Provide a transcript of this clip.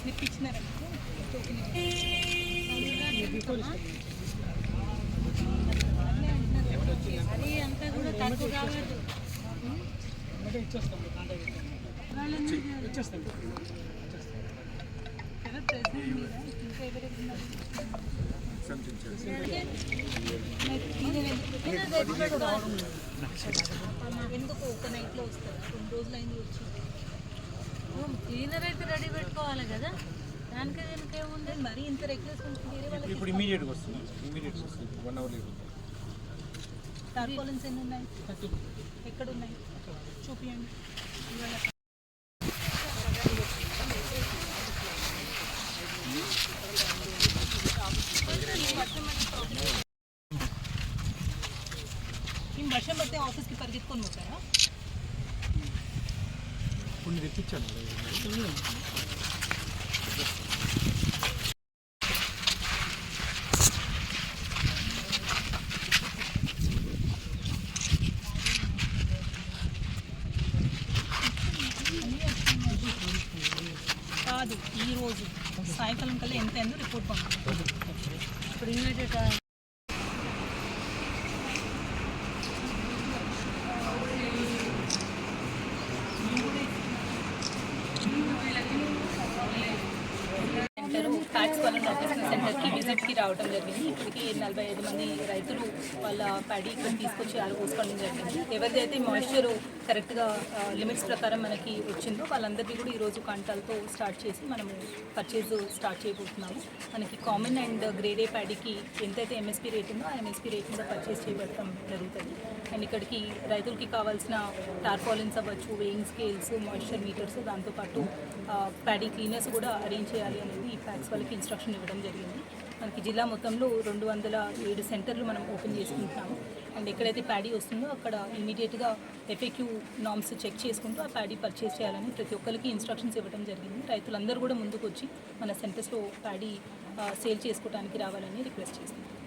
Slip ఇచ్చినారా అది అంతా కూడా తక్కువ కావాలి ఇచ్చేస్తాం ఎందుకు ఒక నైట్లో వస్తారా 2 రోజులు అయింది వచ్చి క్లీనర్ అయితే రెడీ పెట్టుకోవాలి కదా దానికి దీనికి ఏముంది మరి ఇంత రెగ్యులేషన్ ఇప్పుడు ఇమీడియట్గా వస్తుంది 1 అవర్ లేదు టార్పాలిన్స్ ఎన్ని ఉన్నాయి ఎక్కడ ఉన్నాయి చూపియండి వర్షం పడితే ఆఫీస్కి పరిగెత్తుకొని పోతారా కొన్ని తెప్పించాను కాదు ఈరోజు సాయంకాలం కల్లా ఎంత అయిందో రిపోర్ట్ పంపుతాం ఇప్పుడు ఇమీడియట్ ఫ్యాక్స్ వలన ఆఫీస్ సెంటర్కి విజిట్కి రావడం జరిగింది. ఇప్పటికి 45 మంది రైతులు వాళ్ళ ప్యాడీ ఇక్కడ తీసుకొచ్చి పోసుకోవడం జరిగింది. ఎవరిదైతే మాయిశ్చర్ కరెక్ట్గా లిమిట్స్ ప్రకారం మనకి వచ్చిందో వాళ్ళందరికీ కూడా ఈరోజు కాంటాలతో స్టార్ట్ చేసి మనము పర్చేజ్ స్టార్ట్ చేయబోతున్నాము. మనకి కామన్ అండ్ గ్రేడ్ ఏ ప్యాడీకి ఎంతైతే ఎంఎస్పీ రేట్ ఉందో ఆ ఎంఎస్పీ రేట్ మీద పర్చేజ్ చేయబడటం జరుగుతుంది. అండ్ ఇక్కడికి రైతులకి కావాల్సిన టార్పాలిన్స్ అవ్వచ్చు, వేయింగ్ స్కేల్స్, మాయిశ్చర్ మీటర్స్, దాంతోపాటు ప్యాడీ క్లీనర్స్ కూడా అరేంజ్ చేయాలి అనేది ఈ ఫ్యాక్స్ వాళ్ళకి ఇన్స్ట్రక్షన్ ఇవ్వడం జరిగింది. మనకి జిల్లా మొత్తంలో 207 సెంటర్లు మనం ఓపెన్ చేసుకుంటున్నాము. అండ్ ఎక్కడైతే ప్యాడీ వస్తుందో అక్కడ ఇమీడియట్గా ఎఫ్ఏక్యూ నామ్స్ చెక్ చేసుకుంటూ ఆ ప్యాడీ పర్చేస్ చేయాలని ప్రతి ఒక్కరికి ఇన్స్ట్రక్షన్స్ ఇవ్వడం జరిగింది. రైతులందరూ కూడా ముందుకు వచ్చి మన సెంటర్స్లో ప్యాడీ సేల్ చేసుకోవడానికి రావాలని రిక్వెస్ట్ చేస్తున్నాం.